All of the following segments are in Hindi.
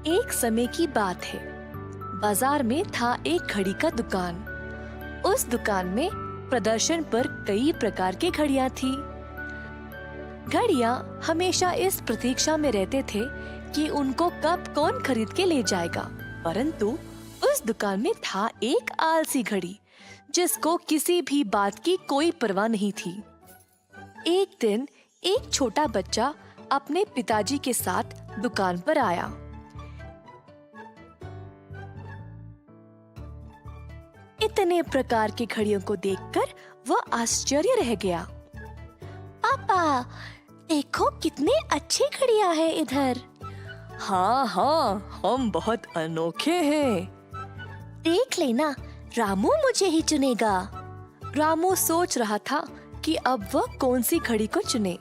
एक समय की बात है। बाजार में था एक घड़ी का दुकान। उस दुकान में प्रदर्शन पर कई प्रकार की घड़ियां थी। घड़ियां हमेशा इस प्रतीक्षा में रहते थे कि उनको कब कौन खरीद के ले जाएगा। परंतु उस दुकान में था एक आलसी घड़ी जिसको किसी भी बात की कोई परवाह नहीं थी। एक दिन एक छोटा बच्चा अपने पिताजी के साथ दुकान पर आया। इतने प्रकार की घड़ियों को देखकर वह आश्चर्य रह गया। पापा, देखो कितने अच्छी घड़ियां हैं इधर। हाँ हाँ, हम बहुत अनोखे हैं। देख लेना, रामू मुझे ही चुनेगा। रामू सोच रहा था कि अब वह कौन सी घड़ी को चुने।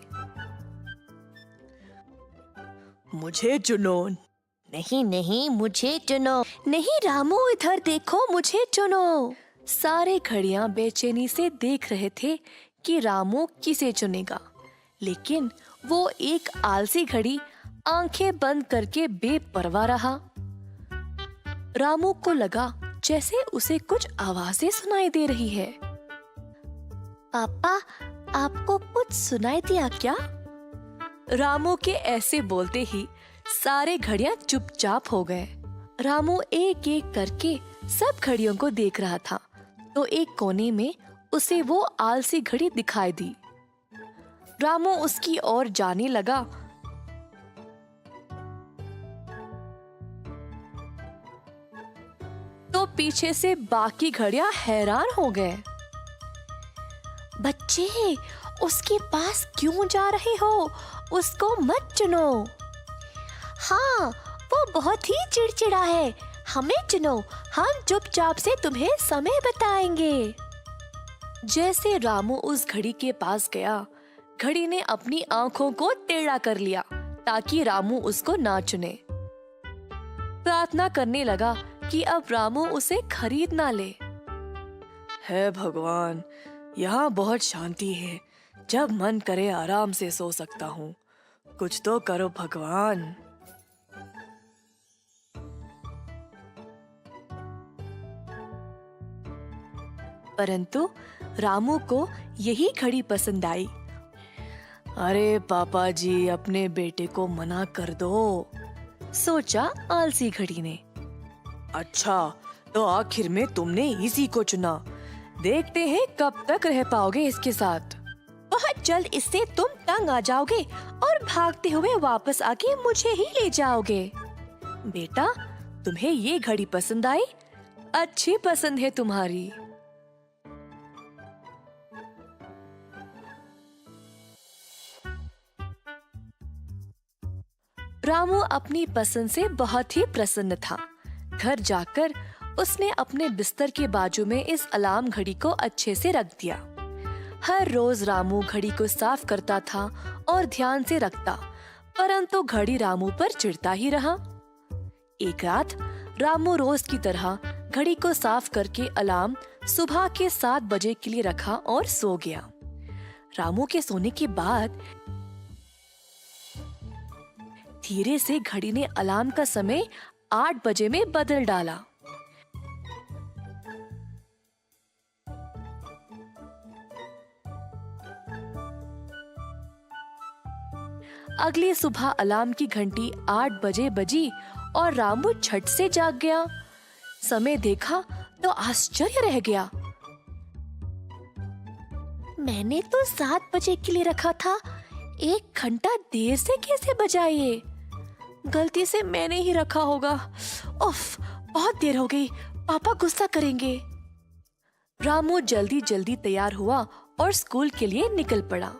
मुझे चुनो। नहीं नहीं, मुझे चुनो। नहीं रामू, इधर देखो, मुझे चुनो। सारे घड़ियां बेचैनी से देख रहे थे कि रामू किसे चुनेगा, लेकिन वो एक आलसी घड़ी आंखें बंद करके बेपरवाह रहा। रामू को लगा जैसे उसे कुछ आवाजें सुनाई दे रही है। पापा, आपको कुछ सुनाई दिया क्या? रामू के ऐसे बोलते ही सारे घड़ियां चुपचाप हो गए। रामू एक एक करके सब घड़ियों को देख रहा था, तो एक कोने में उसे वो आलसी घड़ी दिखाई दी। रामू उसकी ओर जाने लगा। तो पीछे से बाकी घड़ियां हैरान हो गए। बच्चे, उसके पास क्यों जा रहे हो? उसको मत चुनो। हाँ, वो बहुत ही चिड़चिड़ा है। हमें चुनो, हम चुपचाप से तुम्हें समय बताएंगे। जैसे रामू उस घड़ी के पास गया, घड़ी ने अपनी आंखों को टेढ़ा कर लिया ताकि रामू उसको ना चुने। प्रार्थना करने लगा कि अब रामू उसे खरीद ना ले। हे भगवान, यहाँ बहुत शांति है। जब मन करे आराम से सो सकता हूँ। कुछ तो करो भगवान। परंतु रामू को यही घड़ी पसंद आई। अरे पापा जी, अपने बेटे को मना कर दो, सोचा आलसी घड़ी ने। अच्छा, तो आखिर में तुमने इसी को चुना। देखते हैं कब तक रह पाओगे इसके साथ। बहुत जल्द इससे तुम तंग आ जाओगे और भागते हुए वापस आके मुझे ही ले जाओगे। बेटा, तुम्हें ये घड़ी पसंद आई? अच्छी पसंद है तुम्हारी। रामू अपनी पसंद से बहुत ही प्रसन्न था। घर जाकर उसने अपने बिस्तर के बाजू में इस अलार्म घड़ी को अच्छे से रख दिया। हर रोज रामू घड़ी को साफ करता था और ध्यान से रखता, परंतु घड़ी रामू पर चिढ़ता ही रहा। एक रात रामू रोज की तरह घड़ी को साफ करके अलार्म सुबह के 7 बजे के लिए रखा और सो गया। रामू के सोने के बाद धीरे से घड़ी ने अलार्म का समय 8 बजे में बदल डाला। अगली सुबह अलार्म की घंटी 8 बजे बजी और रामू झट से जाग गया। समय देखा तो आश्चर्य रह गया। मैंने तो 7 बजे के लिए रखा था, 1 घंटा देर से कैसे बजा ये? गलती से मैंने ही रखा होगा। उफ, बहुत देर हो गई, पापा गुस्सा करेंगे। रामू जल्दी जल्दी तैयार हुआ और स्कूल के लिए निकल पड़ा।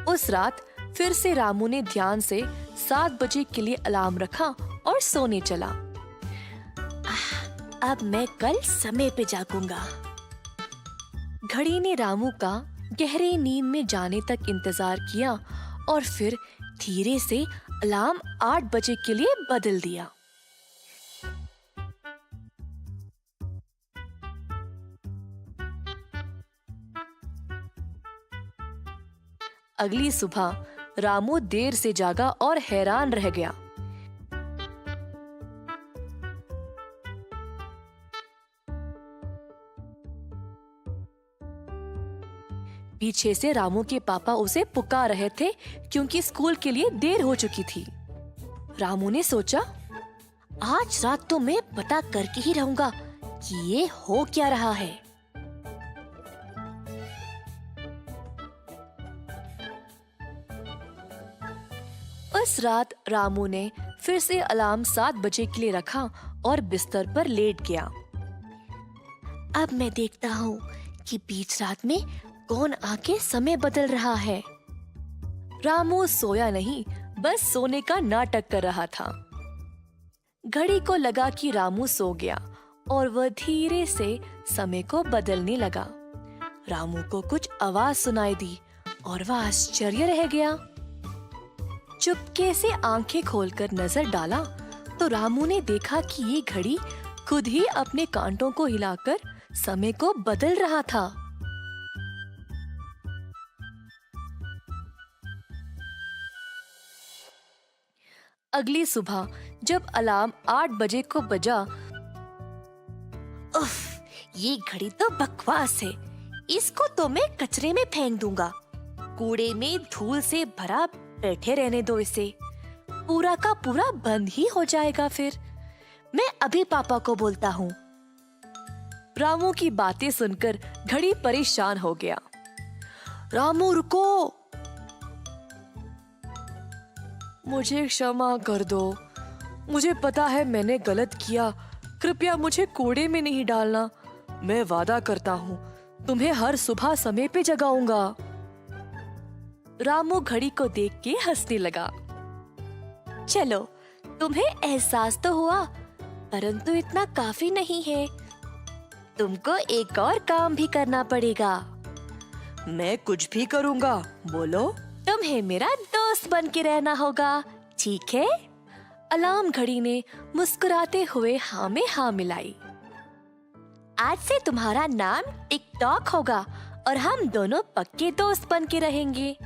उस रात फिर से रामू ने ध्यान से 7 बजे के लिए अलार्म रखा और सोने चला। अब मैं कल समय पे जागूंगा। घड़ी ने रामू का गहरे नींद में जाने तक इंतजार किया और फिर धीरे से अलार्म 8 बजे के लिए बदल दिया। अगली सुबह रामू देर से जागा और हैरान रह गया। पीछे से रामू के पापा उसे पुकार रहे थे क्योंकि स्कूल के लिए देर हो चुकी थी। रामू ने सोचा, आज रात तो मैं पता करके ही रहूंगा कि ये हो क्या रहा है। उस रात रामू ने फिर से अलार्म 7 बजे के लिए रखा और बिस्तर पर लेट गया। अब मैं देखता हूँ कि बीच रात में कौन आके समय बदल रहा है। रामू सोया नहीं, बस सोने का नाटक कर रहा था। घड़ी को लगा कि रामू सो गया और वह धीरे से समय को बदलने लगा। रामू को कुछ आवाज सुनाई दी और वह आश्चर्य रह गया। चुपके से आंखें खोलकर नजर डाला तो रामू ने देखा कि ये घड़ी खुद ही अपने कांटों को हिलाकर समय को बदल रहा था। अगली सुबह जब अलार्म 8 बजे को बजा, उफ, ये घड़ी तो बकवास है। इसको तो मैं कचरे में फेंक दूंगा। कूड़े में धूल से भरा बैठे रहने दो इसे। पूरा का पूरा बंद ही हो जाएगा फिर। मैं अभी पापा को बोलता हूँ। रामू की बातें सुनकर घड़ी परेशान हो गया। रामू रुको, मुझे क्षमा कर दो। मुझे पता है मैंने गलत किया। कृपया मुझे कूड़े में नहीं डालना। मैं वादा करता हूँ तुम्हें हर सुबह समय पे जगाऊंगा। रामू घड़ी को देख के हंसने लगा। चलो, तुम्हें एहसास तो हुआ, परंतु इतना काफी नहीं है। तुमको एक और काम भी करना पड़ेगा। मैं कुछ भी करूँगा, बोलो। तुम्हें मेरा दोस्त बन के रहना होगा, ठीक है? अलार्म घड़ी ने मुस्कुराते हुए हाँ में हाँ मिलाई। आज से तुम्हारा नाम टिक-टॉक होगा और हम दोनों पक्के दोस्त बन के रहेंगे।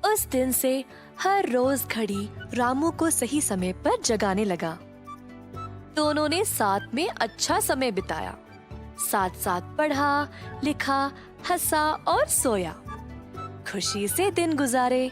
उस दिन से हर रोज घड़ी रामू को सही समय पर जगाने लगा। दोनों ने साथ में अच्छा समय बिताया। साथ साथ पढ़ा, लिखा, हंसा और सोया। खुशी से दिन गुजारे।